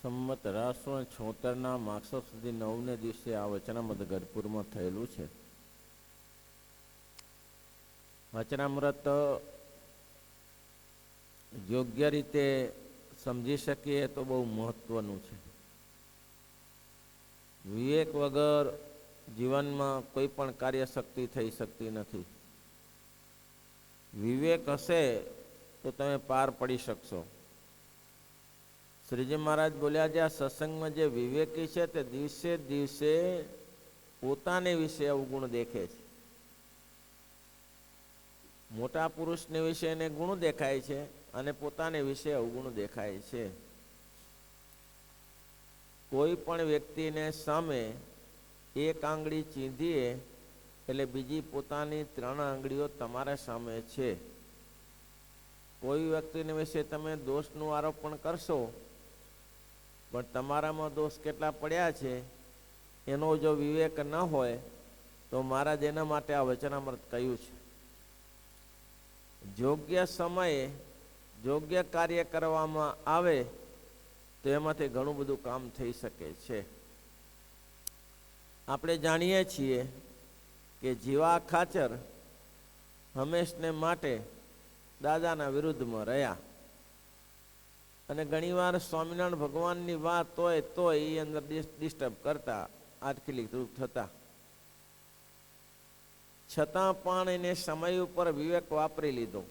સંમત 1876 માગસર સુધી 9ને દિવસે આ વચનામૃત ગઢપુરમાં થયેલું છે. વચનામૃત યોગ્ય રીતે સમજી શકીએ તો બહુ મહત્વનું છે. વિવેક વગર જીવનમાં કોઈ પણ કાર્યશક્તિ થઈ શકતી નથી. વિવેક હશે તો તમે પાર પડી શકશો. શ્રીજી મહારાજ બોલ્યા છે, આ સત્સંગમાં જે વિવેકી છે તે દિવસે દિવસે પોતાને વિશે અવગુણ દેખે છે. મોટા પુરુષને વિશે એને ગુણ દેખાય છે અને પોતાને વિશે અવગુણ દેખાય છે. કોઈ પણ વ્યક્તિને સામે એક આંગળી ચીંધીએ એટલે બીજી પોતાની 3 આંગળીઓ તમારા સામે છે. કોઈ વ્યક્તિને વિશે તમે દોષનું આરોપણ કરશો પણ તમારામાં દોષ કેટલા પડ્યા છે એનો જો વિવેક ન હોય તો મહારાજ એના માટે આ વચનામૃત કહ્યું છે. યોગ્ય સમયે યોગ્ય કાર્ય કરવામાં આવે તો એમાંથી ઘણું બધું કામ થઈ શકે છે. આપણે જાણીએ છીએ કે જીવા ખાચર હંમેશને માટે દાદાના વિરુદ્ધમાં રહ્યા અને ઘણીવાર સ્વામિનારાયણ ભગવાનની વાત હોય તો એ અંદર ડિસ્ટર્બ કરતા, આટખીલી રૂપ થતા. છતાં પણ એને સમય ઉપર વિવેક વાપરી લીધો.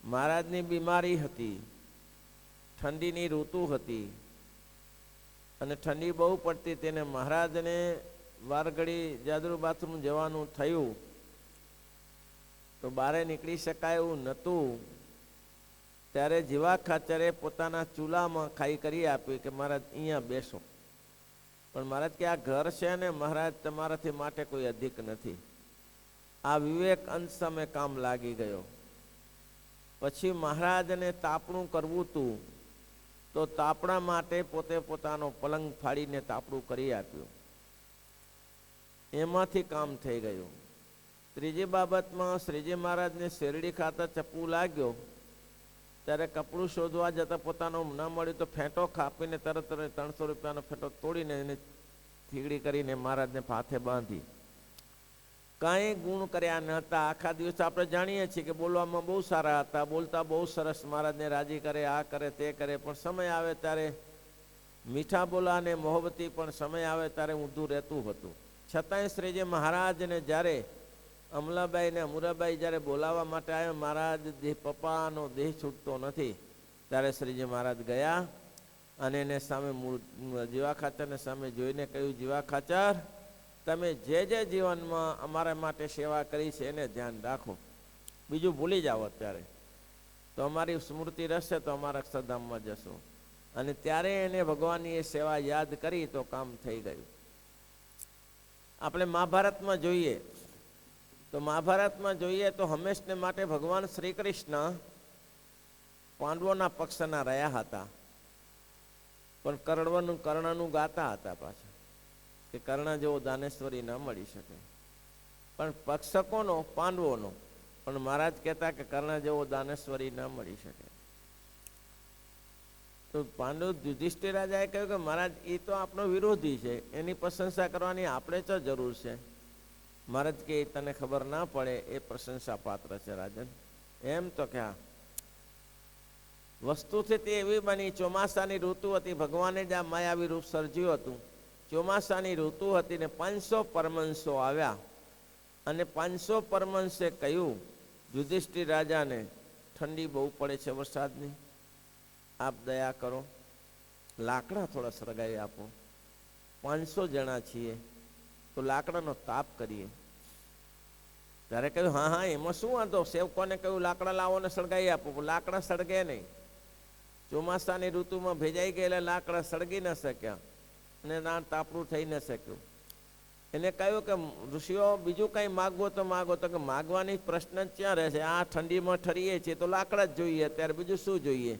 મહારાજની બીમારી હતી, ઠંડીની ઋતુ હતી અને ઠંડી બહુ પડતી. તેને મહારાજને વારઘડી જાદુ બાથરૂમ જવાનું થયું તો બહાર નીકળી શકાય એવું નહોતું. ત્યારે જીવા ખાચરે પોતાના ચૂલામાં ખાઈ કરી આપી કે મહારાજ અહીંયા બેસો. પણ મહારાજ કે આ ઘર છે ને મહારાજ, તમારાથી માટે કોઈ અધિક નથી. આ વિવેક અંત સમય કામ લાગી ગયો. પછી મહારાજને તાપણું કરવું હતું તો તાપણા માટે પોતે પોતાનો પલંગ ફાડીને તાપણું કરી આપ્યું. એમાંથી કામ થઈ ગયું. ત્રીજી બાબતમાં શ્રીજી મહારાજને શેરડી ખાતા ચપ્પુ લાગ્યો ત્યારે કપડું શોધવા જતા પોતાનું ન મળ્યું તો ફેંટો કાપીને તરત 300 રૂપિયાનો ફેંટો તોડીને એને થીગડી કરીને મહારાજને હાથે બાંધી. કાંઈ ગુણ કર્યા ન હતા. આખા દિવસ આપણે જાણીએ છીએ કે બોલવામાં બહુ સારા હતા, બોલતા બહુ સરસ, મહારાજને રાજી કરે, આ કરે તે કરે. પણ સમય આવે ત્યારે મીઠા બોલા અને મોહબ્બતી, પણ સમય આવે ત્યારે ઊંધું રહેતું હતું. છતાંય શ્રીજી મહારાજને જ્યારે અમલાબાઈ ને અમુરાબાઈ જ્યારે બોલાવવા માટે આવ્યા, મહારાજ પપ્પાનો દેહ છૂટતો નથી, ત્યારે શ્રીજી મહારાજ ગયા અને એને સામે જીવા ખાચરને સામે જોઈને કહ્યું, જીવા ખાચર, તમે જે જે જીવનમાં અમારા માટે સેવા કરી છે એને ધ્યાન રાખો, બીજું ભૂલી જાઓ. અત્યારે તો અમારી સ્મૃતિ રહેશે તો અમારા અક્ષરધામમાં જશો. અને ત્યારે એને ભગવાનની એ સેવા યાદ કરી તો કામ થઈ ગયું. આપણે મહાભારતમાં જોઈએ તો હંમેશને માટે ભગવાન શ્રી કૃષ્ણ પાંડવોના પક્ષના રહ્યા હતા, પણ કર્ણનું ગાતા હતા પાછા કે કર્ણ જેવો દાનેશ્વરી ન મળી શકે. પણ પક્ષ કોનો? પાંડવોનો. પણ મહારાજ કહેતા કે કર્ણ જેવો દાનેશ્વરી ન મળી શકે. તો પાંડવ યુધિષ્ઠિર રાજાએ કહ્યું કે મહારાજ એ તો આપણો વિરોધી છે, એની પ્રશંસા કરવાની આપણે તો જરૂર છે. મહારાજ કે તને ખબર ના પડે, એ પ્રશંસા પાત્ર છે રાજન. એમ તો ક્યાં વસ્તુથી તે એવી બની, ચોમાસાની ઋતુ હતી, ભગવાને જ આ માયાવી રૂપ સર્જ્યું હતું. ચોમાસાની ઋતુ હતી ને 500 પરમહંસો આવ્યા અને 500 પરમહંસે કહ્યું યુધિષ્ઠિર રાજાને, ઠંડી બહુ પડે છે વરસાદની, આપ દયા કરો, લાકડા થોડા સળગાવી આપો. 500 જણા છીએ તો લાકડાનો તાપ કરીએ. ત્યારે કહ્યું હા હા એમાં શું વાંધો. સેવકોને કહ્યું લાકડા લાવો ને સળગાવી આપો. લાકડા સળગે નહીં. ચોમાસાની ઋતુમાં ભેજાઈ ગયેલા લાકડા સળગી ન શક્યા અને ના તાપડું થઈ ન શક્યું. એને કહ્યું કે ઋષિઓ બીજું કંઈ માગવો તો માગો. તો કે માગવાની પ્રશ્ન જ ક્યાં રહે છે? આ ઠંડીમાં ઠરીએ છીએ તો લાકડા જ જોઈએ, અત્યારે બીજું શું જોઈએ?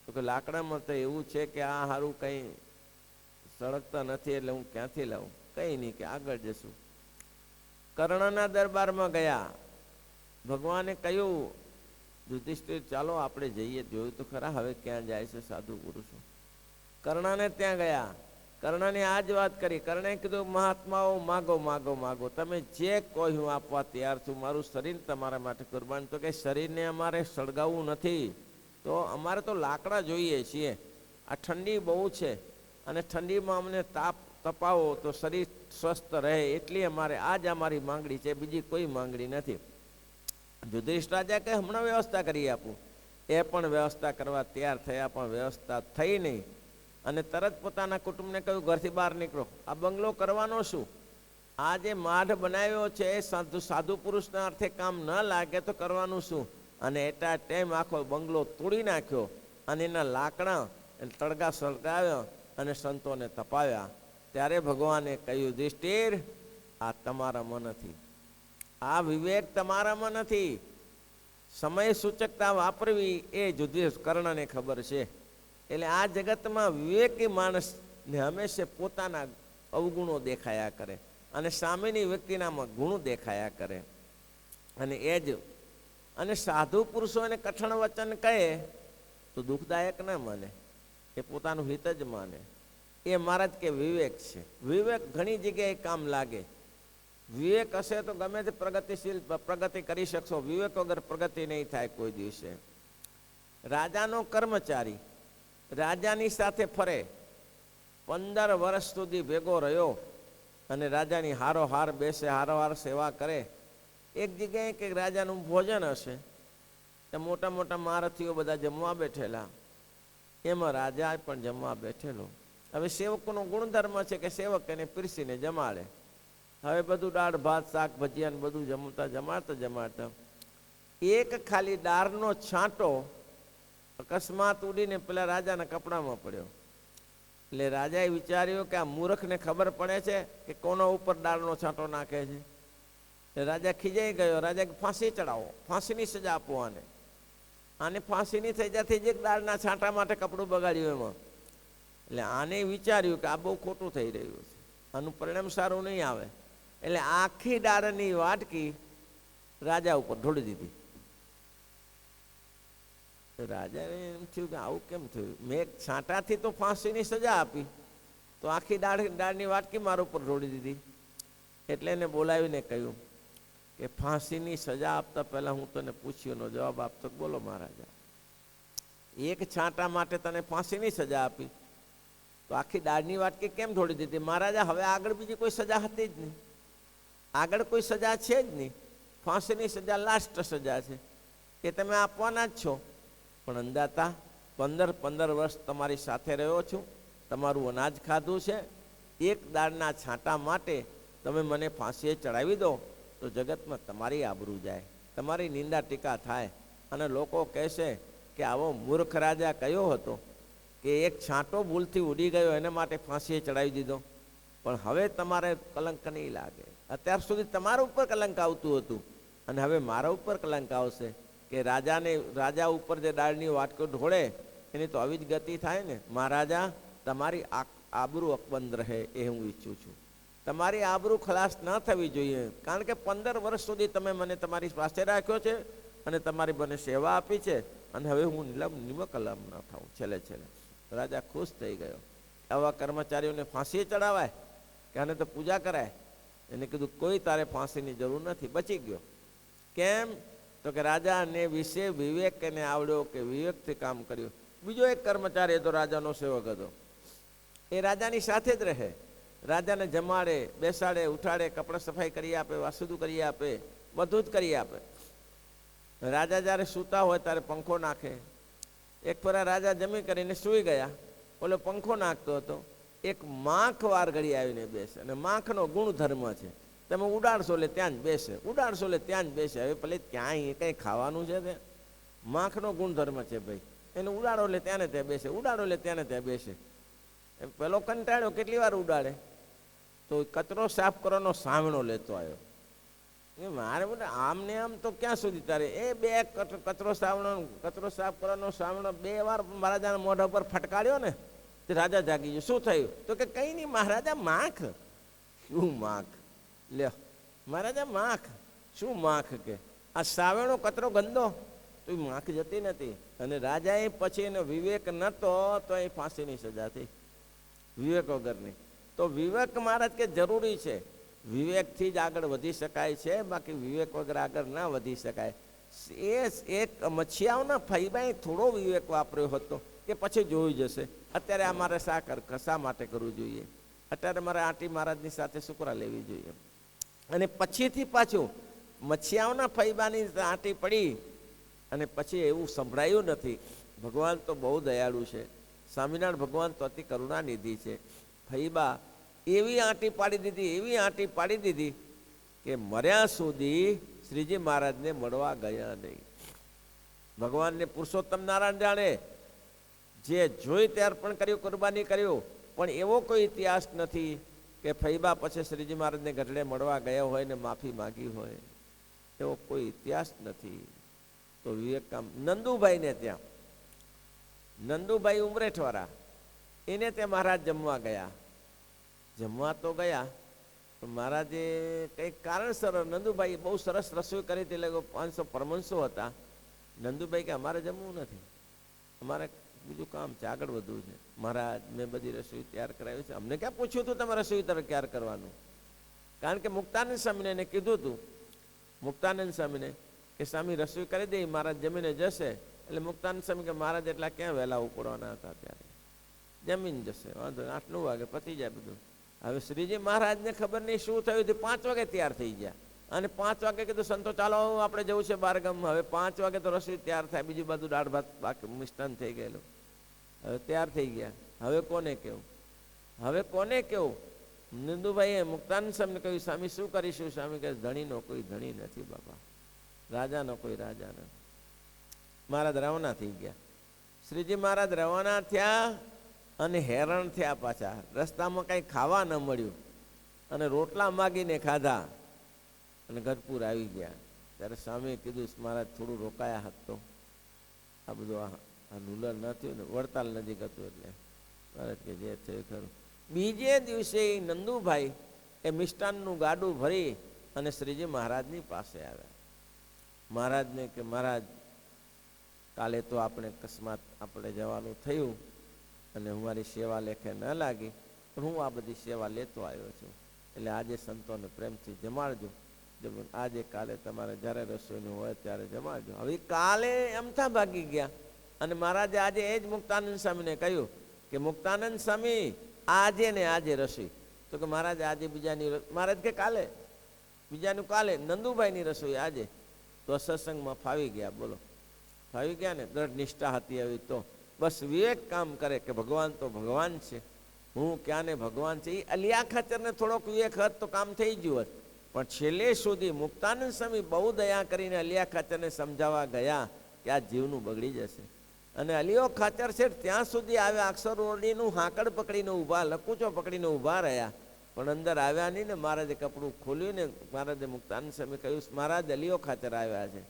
તો કે લાકડામાં તો એવું છે કે આ સારું કંઈ સળગતા નથી એટલે હું ક્યાંથી લાવું? કંઈ નહીં, કે આગળ જશું. કર્ણના દરબારમાં ગયા. ભગવાને કહ્યું યુધિષ્ઠિર ચાલો આપણે જઈએ. જોયું તો ખરા હવે ક્યાં જાય છે સાધુ પુરુષો. કર્ણને ત્યાં ગયા, કર્ણને આ જ વાત કરી. કર્ણે કીધું, મહાત્માઓ માગો માગો માગો, તમે જે કોઈ હું આપવા તૈયાર છું, મારું શરીર તમારા માટે કુરબાન. તો કે શરીરને અમારે સળગાવવું નથી, તો અમારે તો લાકડા જોઈએ છીએ. આ ઠંડી બહુ છે અને ઠંડીમાં અમને તાપ તપાવો તો શરીર સ્વસ્થ રહે, એટલી અમારે આ જ અમારી માંગણી છે, બીજી કોઈ માંગણી નથી. યુધિષ્ઠિર રાજા કે હમણાં વ્યવસ્થા કરી આપું. એ પણ વ્યવસ્થા કરવા તૈયાર થયા, પણ વ્યવસ્થા થઈ નહીં. અને તરત પોતાના કુટુંબને કહ્યું, ઘરથી બહાર નીકળો, આ બંગલો કરવાનો શું? આ જે માઢ બનાવ્યો છે એ સાધુ પુરુષના અર્થે કામ ન લાગે તો કરવાનું શું? અને એટલા ટાઈમ આખો બંગલો તોડી નાખ્યો અને એના લાકડા તળગા સળગાવ્યા અને સંતોને તપાવ્યા. ત્યારે ભગવાને કહ્યું, યુધિષ્ઠિર, આ તમારામાં નથી, આ વિવેક તમારામાં નથી. સમય સૂચકતા વાપરવી એ યુધિષ્ઠિર કર્ણને ખબર છે. એટલે આ જગતમાં વિવેકી માણસને હંમેશા પોતાના અવગુણો દેખાયા કરે અને સામેની વ્યક્તિનામાં ગુણ દેખાયા કરે. અને એ જ અને સાધુ પુરુષોને કઠણ વચન કહે તો દુઃખદાયક ન માને, એ પોતાનું હિત જ માને. એ મહારાજ કે વિવેક છે. વિવેક ઘણી જગ્યાએ કામ લાગે. વિવેક હશે તો ગમે તે પ્રગતિ કરી શકશો. વિવેક વગર પ્રગતિ નહીં થાય કોઈ દિવસે. રાજાનો કર્મચારી રાજાની સાથે ફરે, 15 વર્ષ સુધી ભેગો રહ્યો અને રાજાની હારોહાર બેસે, હારોહાર સેવા કરે. એક જગ્યાએ કંઈક રાજાનું ભોજન હશે, તો મોટા મોટા મહારથીઓ બધા જમવા બેઠેલા, એમાં રાજા પણ જમવા બેઠેલો. હવે સેવકોનો ગુણધર્મ છે કે સેવક એને પીરસીને જમાડે. હવે બધું દાળ ભાત શાક ભજીયા બધું જમાડતા એક ખાલી દાળનો છાંટો અકસ્માત ઉડીને પેલા રાજાના કપડામાં પડ્યો. એટલે રાજાએ વિચાર્યું કે આ મૂર્ખને ખબર પડે છે કે કોનો ઉપર દાળનો છાંટો નાખે છે. એટલે રાજા ખીજાઈ ગયો. રાજા ફાંસી ચડાવો, ફાંસીની સજા આપો આને. આને ફાંસીની સજાથી જ એક દાળના છાંટા માટે કપડું બગાડ્યું એમાં. એટલે આને વિચાર્યું કે આ બહુ ખોટું થઈ રહ્યું છે, આનું પરિણામ સારું નહીં આવે. એટલે આખી દાળની વાટકી રાજા ઉપર ઢોળી દીધી. રાજાને એમ થયું કે આવું કેમ થયું? મેં એક છાંટાથી તો ફાંસીની સજા આપી, તો આખી દાળની વાટકી મારા ઉપર ઢોળી દીધી. એટલે એને બોલાવીને કહ્યું કે ફાંસીની સજા આપતા પહેલા હું તને પૂછ્યોનો જવાબ આપતો. બોલો મહારાજા, એક છાંટા માટે તને ફાંસીની સજા આપી, તો આખી દાળની વાટકી કેમ ઢોળી દીધી? મહારાજા, હવે આગળ બીજી કોઈ સજા હતી જ નહીં, આગળ કોઈ સજા છે જ નહીં. ફાંસીની સજા લાસ્ટ સજા છે, એ તમે આપવાના જ છો. પણ અંદાતા 15 વર્ષ તમારી સાથે રહ્યો છું, તમારું અનાજ ખાધું છે, એક દાળના છાંટા માટે તમે મને ફાંસીએ ચડાવી દો તો જગતમાં તમારી આબરૂ જાય, તમારી નિંદા ટીકા થાય અને લોકો કહેશે કે આવો મૂર્ખ રાજા કયો હતો કે એક છાંટો ભૂલથી ઉડી ગયો એના માટે ફાંસીએ ચડાવી દીધો. પણ હવે તમારે કલંક નહીં લાગે. અત્યાર સુધી તમારા ઉપર કલંક આવતું હતું અને હવે મારા ઉપર કલંક આવશે કે રાજા ઉપર જે દાળની વાટકો ઢોળે એની તો આવી જ ગતિ થાય ને. મહારાજા, તમારી આબરૂ અકબંધ રહે એ હું ઈચ્છું છું. તમારી આબરૂ ખલાસ ન થવી જોઈએ, કારણ કે 15 વર્ષ સુધી તમે મને તમારી પાસે રાખ્યો છે અને તમારી મને સેવા આપી છે, અને હવે હું નિમકલમ ન થાઉં. છેલ્લે રાજા ખુશ થઈ ગયો. આવા કર્મચારીઓને ફાંસીએ ચડાવાય કે આને તો પૂજા કરાય? એને કીધું કોઈ તારે ફાંસીની જરૂર નથી, બચી ગયો. કેમ? તો કે રાજાને વિશે વિવેક એને આવડ્યો કે વિવેકથી કામ કર્યું. બીજો એક કર્મચારી હતો, રાજાનો સેવક હતો, એ રાજાની સાથે જ રહે, રાજાને જમાડે, બેસાડે, ઉઠાડે, કપડાં સફાઈ કરી આપે, વાસુદું કરી આપે, બધું જ કરી આપે. રાજા જ્યારે સૂતા હોય ત્યારે પંખો નાખે. એક ફરા રાજા જમી કરીને સૂઈ ગયા, ઓલો પંખો નાખતો હતો, એક માખ વાર ઘડી આવીને બેસે. અને માખનો ગુણધર્મ છે, તમે ઉડાડશો એટલે ત્યાં જ બેસે, ઉડાડશો એટલે ત્યાં જ બેસે. હવે ભલે ક્યાંય કંઈ ખાવાનું છે તે માખનો ગુણધર્મ છે ભાઈ, એને ઉડાડો એટલે ત્યાં ને ત્યાં બેસે, ઉડાડો એટલે ત્યાં ને ત્યાં બેસે. પેલો કંટાળ્યો, કેટલી વાર ઉડાડે? તો કચરો સાફ કરવાનો સાવણો લેતો આવ્યો. એ મારે બોલે આમ ને આમ તો ક્યાં સુધી તારે? એ બે કચરો સાફ કરવાનો સાવણો 2 વાર મહારાજાના મોઢા પર ફટકાર્યો ને, તે રાજા જાગી ગયો. શું થયું? તો કે કંઈ નહીં મહારાજા, માખ. શું માખ? લ્યો મહારાજા, માખ શું માખ? કે આ સાવેણો કચરો ગંદો, તો એ માખ જતી નથી. અને રાજાએ પછી એનો વિવેક નહોતો તો એ ફાંસીની સજા થઈ, વિવેક વગરની. તો વિવેક મહારાજ કે જરૂરી છે, વિવેકથી જ આગળ વધી શકાય છે, બાકી વિવેક વગર આગળ ના વધી શકાય. એ એક મચ્છિયાઓના ફૈબાએ થોડો વિવેક વાપર્યો હતો કે પછી જોઈ જશે, અત્યારે આ મારે શા માટે કરવું જોઈએ, અત્યારે મારે આંટી મહારાજની સાથે શુક્રા લેવી જોઈએ. અને પછીથી પાછું મચ્છિયાઓના ફૈબાની આંટી પડી અને પછી એવું સંભળાયું નથી. ભગવાન તો બહુ દયાળુ છે, સ્વામિનારાયણ ભગવાન તો અતિ કરુણાનિધિ છે. ફૈબા એવી આંટી પાડી દીધી, એવી આંટી પાડી દીધી કે મર્યા સુધી શ્રીજી મહારાજને મળવા ગયા નહીં. ભગવાનને પુરુષોત્તમ નારાયણ જાણે, જે જોઈ તે અર્પણ કર્યું, કુરબાની કર્યું, પણ એવો કોઈ ઇતિહાસ નથી કે ફૈબા પછી શ્રીજી મહારાજને ગઢડે મળવા ગયો હોય ને માફી માગી હોય, એવો કોઈ ઇતિહાસ નથી. તો વિવેક કામ નંદુભાઈને ત્યાં, નંદુભાઈ ઉમરેઠવાળા, એને ત્યાં મહારાજ જમવા ગયા. જમવા તો ગયા પણ મહારાજે કંઈક કારણસર, નંદુભાઈ બહુ સરસ રસોઈ કરી હતી, એટલે 500 પરમંશો હતા. નંદુભાઈ કે અમારે જમવું નથી, અમારે બીજું કામ છે, આગળ વધવું છે. મહારાજ મેં બધી રસોઈ તૈયાર કરાવી છે, અમને ક્યાં પૂછ્યું હતું તમે રસોઈ તૈયાર કરવાનું? કારણ કે મુક્તાનંદ સ્વામીને એને કીધું હતું, મુક્તાનંદ સ્વામીને કે સ્વામી રસોઈ કરી દે, મહારાજ જમીને જશે. એટલે મુક્તાનંદ સ્વામી કે મહારાજ એટલા ક્યાં વહેલા ઉપડવાના હતા, ત્યારે જમીન જશે, વાંધો 8-9 વાગે પતી જાય બધું. હવે શ્રીજી મહારાજને ખબર નહીં શું થયું હતું, 5 વાગે તૈયાર થઈ ગયા. અને 5 વાગે કીધું સંતો ચાલો આપણે જવું છે બારગામ. હવે 5 વાગે તો રસોઈ તૈયાર થાય, બીજું બધું દાળ ભાત બાકી મિષ્ટાન થઈ ગયેલું. હવે તૈયાર થઈ ગયા, હવે કોને કેવું, હવે કોને કેવું? નંદુભાઈએ મુક્તાનંદ સ્વામીને કહ્યું સ્વામી શું કરીશું? સ્વામી કહે ધણીનો કોઈ ધણી નથી બાપા, રાજાનો કોઈ રાજા નથી. મહારાજ રવાના થઈ ગયા. શ્રીજી મહારાજ રવાના થયા અને હેરાન થયા પાછા. રસ્તામાં કાંઈ ખાવા ન મળ્યું અને રોટલા માગીને ખાધા અને ગઢપુર આવી ગયા. ત્યારે સ્વામીએ કીધું મહારાજ થોડું રોકાયા હાથ તો આ બધું આ નુલર ન થયું ને, વડતાલ નજીક હતું એટલે મહારાજ કે જે થયું ખરું. બીજે દિવસે નંદુભાઈ એ મિષ્ટાનનું ગાડું ભરી અને શ્રીજી મહારાજની પાસે આવ્યા. મહારાજને કે મહારાજ કાલે તો આપણે અકસ્માત આપણે જવાનું થયું અને અમારી સેવા લેખે ન લાગી, પણ હું આ બધી સેવા લેતો આવ્યો છું, એટલે આજે સંતોને પ્રેમથી જમાડજો. આજે કાલે તમારે જ્યારે રસોઈનું હોય ત્યારે જમાડજો. હવે કાલે અમથા ભાગી ગયા અને મહારાજે આજે એ જ મુક્તાનંદ સ્વામીને કહ્યું કે મુક્તાનંદ સ્વામી આજે ને આજે રસોઈ. તો કે મહારાજ આજે બીજાની, મહારાજ કે કાલે, બીજાનું કાલે, નંદુભાઈની રસોઈ આજે. તો સત્સંગમાં ફાવી ગયા. બોલો, ફાવી ગયા ને, દ્રઢ નિષ્ઠા હતી. હવે તો બસ વિવેક કામ કરે કે ભગવાન તો ભગવાન છે, હું ક્યાં ને ભગવાન છે. એ અલિયા ખાચરને થોડોક વિવેક હત તો કામ થઈ ગયું હોત, પણ છેલ્લે સુધી મુક્તાનંદ સ્વામી બહુ દયા કરીને અલિયા ખાચરને સમજાવવા ગયા કે આ જીવનું બગડી જશે. અને અલિયો ખાચર છે ત્યાં સુધી આવ્યા, અક્ષર ઓરડીનું હાંકડ પકડીને ઊભા, લકુચો પકડીને ઊભા રહ્યા, પણ અંદર આવ્યા નહીં ને. મહારાજે કપડું ખોલ્યું ને, મહારાજે મુક્તાનંદ સ્વામી કહ્યું મહારાજ અલિયો ખાચર આવ્યા છે.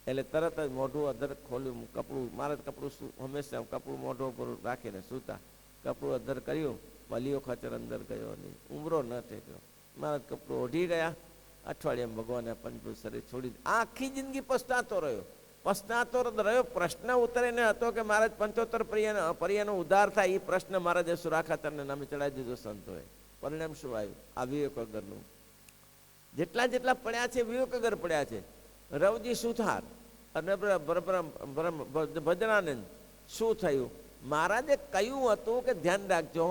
એટલે તરત જ મોઢું અધર ખોલ્યું, કપડું, મહારાજ કપડું હંમેશા કપડું મોઢું ઉપર રાખીને સૂતા, કપડું અધર કર્યું, અલિયો ખાચર અંદર ગયો નહીં, ઉમરો ન ટેક્યો. મહારાજ કપડું ઓઢી ગયા. અઠવાડિયામાં ભગવાને પંચભૂત શરીર છોડી આખી જિંદગી પસ્તાતો રહ્યો, પસ્તાતો રહ્યો. પ્રશ્ન ઉતરે ને હતો કે મહારાજ 75 પર્યાનો ઉદ્ધાર થાય, એ પ્રશ્ન મહારાજે સુરાખાતરને નામે ચડાવી દીધો સંતોએ. પરિણામ શું આવ્યું? આ વિવેક વગરનું. જેટલા પડ્યા છે વિવેક વગર પડ્યા છે. રવજી સુથાર અને ભજરાનંદ શું થયું? મહારાજે કહ્યું હતું કે ધ્યાન રાખજો,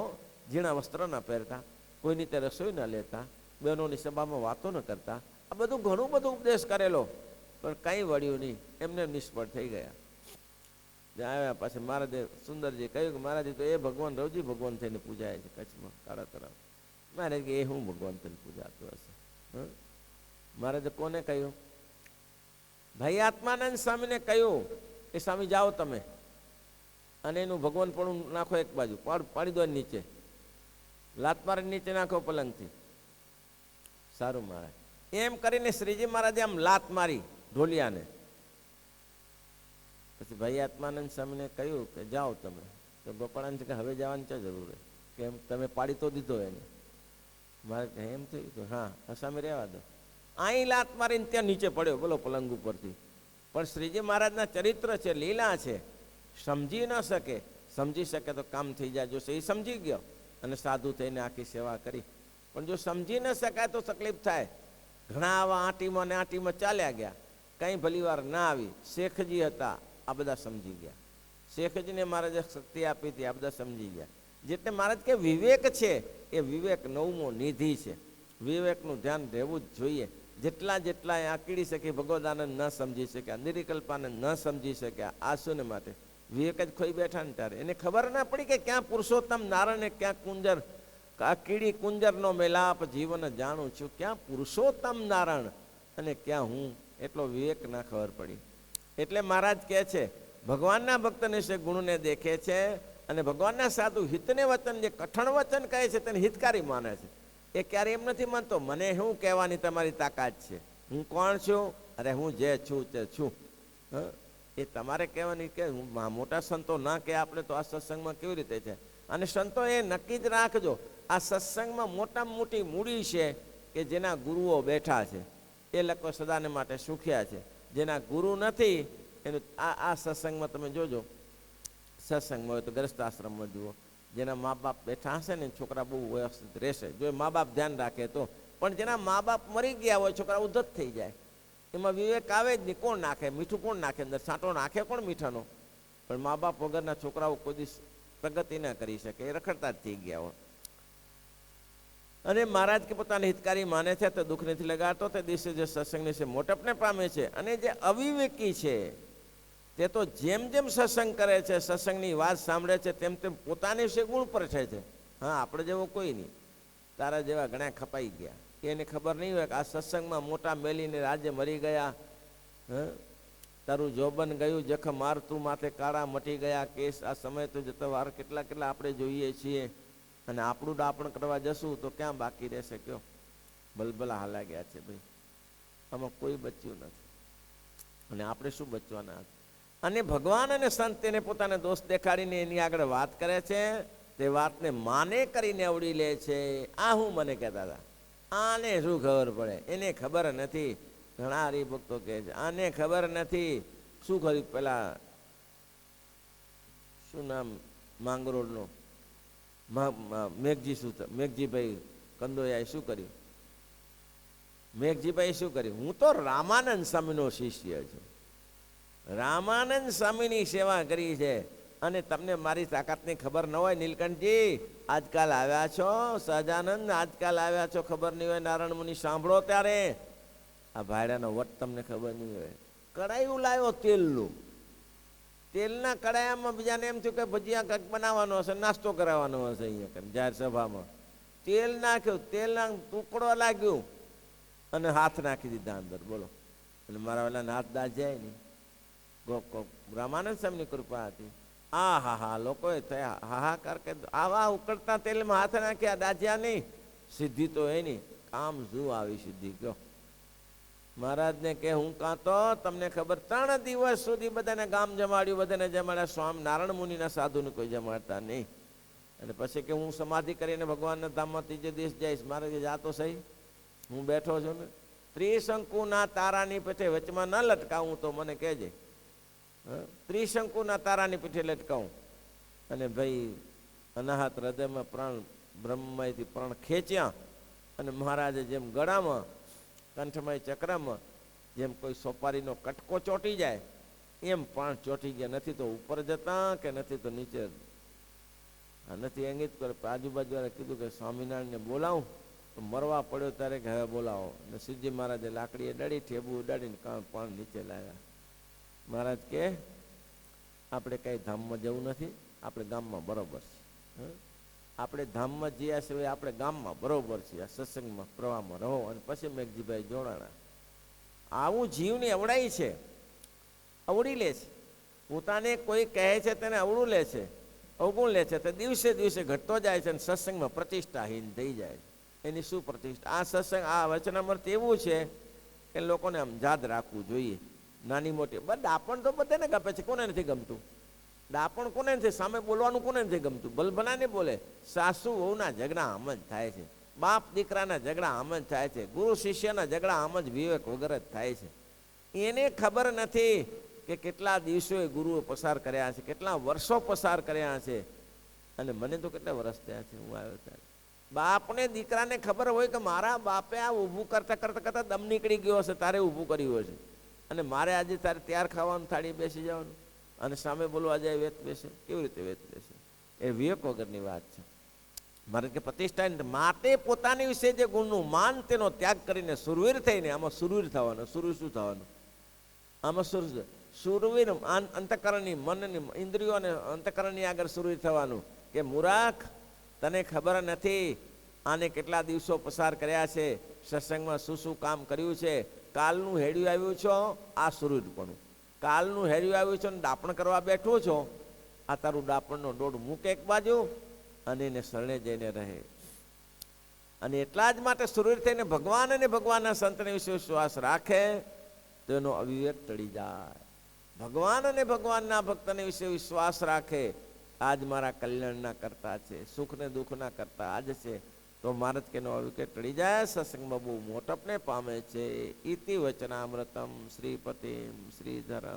ઝીણા વસ્ત્ર ના પહેરતા, કોઈની તે રસોઈ ના લેતા, બહેનોની સભામાં વાતો ન કરતા. આ બધું ઘણું બધું ઉપદેશ કરેલો, પણ કંઈ વળ્યું નહીં, એમને નિષ્ફળ થઈ ગયા. આવ્યા પાછળ મહારાજે સુંદરજી કહ્યું કે મહારાજ તો એ ભગવાન રવજી ભગવાન થઈને પૂજાય છે કચ્છમાં કાળા તળાવ. મહારાજ કે એ હું ભગવાન થઈને પૂજાતું હશે? મહારાજે કોને કહ્યું? ભાઈ આત્માનંદ સ્વામીને કહ્યું કે સ્વામી જાઓ તમે અને એનું ભગવાન પણ નાખો એક બાજુ, પાડી દો નીચે, લાત મારી નીચે નાખો પલંગથી. સારું મહારાજ. એમ કરીને શ્રીજી મહારાજે આમ લાત મારી ઢોલિયાને. પછી ભાઈ આત્માનંદ સ્વામીને કહ્યું કે જાઓ તમે. તો ગોપાળાને કે હવે જવાની ક્યાં જરૂર છે? કે એમ તમે પાડી તો દીધો એને. મારે એમ થયું કે હા સ્વામી રહેવા દો. અહીં લાત મારીને ત્યાં નીચે પડ્યો, બોલો, પલંગ ઉપરથી. પણ શ્રીજી મહારાજના ચરિત્ર છે, લીલા છે, સમજી ન શકે. સમજી શકે તો કામ થઈ જાય. જો એ સમજી ગયો અને સાધુ થઈને આખી સેવા કરી, પણ જો સમજી ન શકાય તો તકલીફ થાય. ઘણા આવા આંટીમાં ને આંટીમાં ચાલ્યા ગયા, કંઈ ભલી વાર ના આવી. શેખજી હતા, આ બધા સમજી ગયા. શેખજીને મહારાજે શક્તિ આપી હતી, આ બધા સમજી ગયા. જેટલે મહારાજ કે વિવેક છે, એ વિવેક 9મો નિધિ છે. વિવેકનું ધ્યાન રહેવું જ જોઈએ. જેટલા જેટલા એ આકડી શકે, ભગવદાનંદ ન સમજી શક્યા, નિરીકલ્પાનંદ ન સમજી શક્યા. આ શું ને માટે વિવેક જ ખોઈ બેઠા ને ત્યારે એને ખબર ના પડી કે ક્યાં પુરુષોત્તમ નારાયણ ને ક્યાં કુંજર, આ કીડી કુંજરનો મેલાપ જીવન જાણું છું, ક્યાં પુરુષોત્તમ નારાયણ અને ક્યાં હું. એટલો વિવેક ના ખબર પડી. એટલે મહારાજ કહે છે, ભગવાનના ભક્તને છે ગુણને દેખે છે, અને ભગવાનના સાધુ હિતને વચન, જે કઠણ વચન કહે છે તેને હિતકારી માને છે. એ ક્યારે એમ નથી માનતો મને શું કહેવાની તમારી તાકાત છે, હું કોણ છું, અરે હું જે છું તે છું. એ તમારે કહેવાની કે હું મોટા સંતો ના કે આપણે તો આ સત્સંગમાં કેવી રીતે છે. અને સંતો એ નક્કી જ રાખજો, આ સત્સંગમાં મોટામાં મોટી મૂડી છે કે જેના ગુરુઓ બેઠા છે એ લોકો સદાને માટે સુખ્યા છે. જેના ગુરુ નથી એનું આ સત્સંગમાં તમે જોજો, સત્સંગમાં હોય તો ગ્રસ્ત આશ્રમમાં જુઓ, જેના મા બાપ બેઠા હશે ને છોકરા બહુ વ્યવસ્થિત રહેશે, જો મા બાપ ધ્યાન રાખે તો. પણ જેના મા બાપ મરી ગયા હોય, છોકરા ઉદ્ધત થઈ જાય, એમાં વિવેક આવે જ નહીં. કોણ નાખે મીઠું, કોણ નાખે અંદર, છાંટો નાખે કોણ મીઠાનો? પણ મા બાપ વગરના છોકરાઓ કોઈ દિવસ પ્રગતિ ના કરી શકે, એ રખડતા જ થઈ ગયા હોય. અને મહારાજ કે પોતાની હિતકારી માને છે તો દુઃખ નથી લગાડતો. તે દિવસે જે સત્સંગની છે મોટપને પામે છે. અને જે અવિવેકી છે તે તો જેમ જેમ સત્સંગ કરે છે, સત્સંગની વાત સાંભળે છે, તેમ તેમ પોતાની વિશે ગુણ પરખે છે. હા, આપણે જેવો કોઈ નહીં, તારા જેવા ઘણા ખપાઈ ગયા. એને ખબર નહીં હોય કે આ સત્સંગમાં મોટા મેલીને રાજે મરી ગયા. તારું જોબન ગયું જખ મારતું, માથે કાળા મટી ગયા કેસ. આ સમય તો જતો વાર કેટલા કેટલા આપણે જોઈએ છીએ, અને આપણું ડાપણ કરવા જશું તો ક્યાં બાકી રહેશે? કયો બલબલા હાલા ગયા છે ભાઈ, આમાં કોઈ બચ્યું નથી. અને આપણે શું બચવાના? અને ભગવાન અને સંત તેને પોતાના દોષ દેખાડીને એની આગળ વાત કરે છે. તે વાતને માને કરીને અવડી લે છે. આ હું મને કહેતા હતા, આને શું ખબર પડે, એને ખબર નથી. ઘણા હરિભક્તો કહે છે આને ખબર નથી. શું કર્યું પેલા, શું નામ માંગરોળનું મેઘજીભાઈ કંદોયાએ શું કર્યું? મેઘજીભાઈ શું કર્યું? હું તો રામાનંદ સ્વામીનો શિષ્ય છું, રામાનંદ સ્વામીની સેવા કરી છે. અને તમને મારી તાકાતની ખબર ન હોય નીલકંઠજી, આજકાલ આવ્યા છો સહજાનંદ, આજકાલ આવ્યા છો, ખબર નહીં હોય નારાયણ મુનિ સાંભળો ત્યારે. આ ભાડાનો વટ તમને ખબર નહીં હોય. કડાયું લાવ્યો તેલનું, તેલના કડાયામાં બીજાને એમ થયું કે ભજીયા કંઈક બનાવવાનો હશે, નાસ્તો કરાવવાનો હશે. અહીંયા જાહેર સભામાં તેલ નાખ્યું, તેલના ટુકડો લાગ્યું અને હાથ નાખી દીધા અંદર. બોલો, એટલે મારા વાલાને હાથ દાજ્યા નહીં. રામાનંદ સ્વામીની કૃપા હતી. આ હા હા લોકોએ થયા હાહાકાર કે આવા ઉકળતા તેલમાં હાથ નાખ્યા, દાજ્યા નહીં. સિદ્ધિ તો એની કામ શું આવી સિદ્ધિ? કયો મહારાજને કે હું કાં તો તમને ખબર 3 દિવસ સુધી બધાને ગામ જમાડ્યું, બધાને જમાડ્યા. સ્વામી નારાયણ મુનિના સાધુને કોઈ જમાડતા નહીં. અને પછી કે હું સમાધિ કરીને ભગવાનના ધામમાં 3જે દિવસ જઈશ. મહારાજે જાતો સહી, હું બેઠો છું ને, ત્રિશંકુના તારાની પેઠે વચમાં ન લટકાવું તો મને કહેજે. ત્રિશંકુના તારાની પીઠે લટકાવું. અને ભાઈ અનાહત હૃદયમાં પ્રાણ, બ્રહ્મમાંથી પ્રાણ ખેંચ્યા. અને મહારાજે જેમ ગળામાં, કંઠમય ચક્રમાં જેમ કોઈ સોપારીનો કટકો ચોંટી જાય એમ પ્રાણ ચોંટી ગયા. નથી તો ઉપર જતા કે નથી તો નીચે. નથી અંગિત કરે. આજુબાજુવાળા કીધું કે સ્વામિનારાયણને બોલાવું તો મરવા પડ્યો ત્યારે કે હવે બોલાવો. અને શ્રીજી મહારાજે લાકડીએ દડી, ઠેબુ ઉડાડીને પ્રાણ નીચે લાવ્યા. મહારાજ કે આપણે કઈ ધામમાં જવું નથી, આપણે ગામમાં બરોબર છે. આપણે ધામમાં જ્યાં સિવાય આપણે ગામમાં બરોબર છે. આ સત્સંગમાં પ્રવાહમાં રહો. અને પછી મેઘજીભાઈ જોડાણા. આવું જીવની અવડાઈ છે, અવડી લે છે. પોતાને કોઈ કહે છે તેને અવળું લે છે, અવગુણ લે છે. તો દિવસે દિવસે ઘટતો જાય છે અને સત્સંગમાં પ્રતિષ્ઠાહીન થઈ જાય. એની શું પ્રતિષ્ઠા? આ સત્સંગ, આ વચનામૃત એવું છે કે લોકોને આમ યાદ રાખવું જોઈએ. નાની મોટી ડાપણ તો બધાને ગમે છે. કોને નથી ગમતું? ડાપણ કોને નથી? સામે બોલવાનું કોને નથી ગમતું? ભલભલાને બોલે. સાસુ વહુના ઝઘડા આમ જ થાય છે, બાપ દીકરાના ઝઘડા આમ જ થાય છે, ગુરુ શિષ્યના ઝઘડા આમ જ વિવેક વગર જ થાય છે. એને ખબર નથી કે કેટલા દિવસો ગુરુઓ પસાર કર્યા છે, કેટલા વર્ષો પસાર કર્યા છે. અને મને તો કેટલા વર્ષ થયા છે હું આવ્યો ત્યારે. બાપને દીકરાને ખબર હોય કે મારા બાપે આ ઊભું કરતા કરતા કરતા દમ નીકળી ગયો હશે, તારે ઊભું કર્યું હશે, અને મારે આજે તારે તૈયાર ખાવાનું થાળી બેસી જવાનું અને સામે બોલવા જાય વેત બેસે. કેવી રીતે વેત બેસે? એ વિવેક વગરની વાત છે. મારે કે પ્રતિષ્ઠા માટે પોતાની વિશે જે ગુણનું માન તેનો ત્યાગ કરીને સુરવીર થઈને, આમાં સુરવીર થવાનું. સુરવીર શું થવાનું? આમાં સુરવીર અંતઃકરણની, મનની, ઇન્દ્રિયો અને અંતઃકરણની આગળ સુરવીર થવાનું. કે મૂર્ખ, તને ખબર નથી આને કેટલા દિવસો પસાર કર્યા છે, સત્સંગમાં શું શું કામ કર્યું છે. કાલનું હેડ્યું આવ્યું છો, આ સુરવીરપણું. કાલનું હેડ્યું આવ્યું છે અને દાપણ કરવા બેઠો છો, આ તારું દાપણનો દોડ મૂકે એક બાજુ અને એને શરણે જઈને રહે. અને એટલા જ માટે સુરવીર થઈને ભગવાન અને ભગવાનના સંતને વિશે વિશ્વાસ રાખે તો એનો અવિવેક ટળી જાય. ભગવાન અને ભગવાનના ભક્તને વિશે વિશ્વાસ રાખે, આજ મારા કલ્યાણના કરતા છે, સુખ ને દુઃખના કરતા આજ છે, તો મારે જ કેનો અવિવેક ટળી જાય, સત્સંગમાં બહુ મોટપને પામે છે. ઇતિ વચનામૃતમ શ્રીપતિમ શ્રીધરમ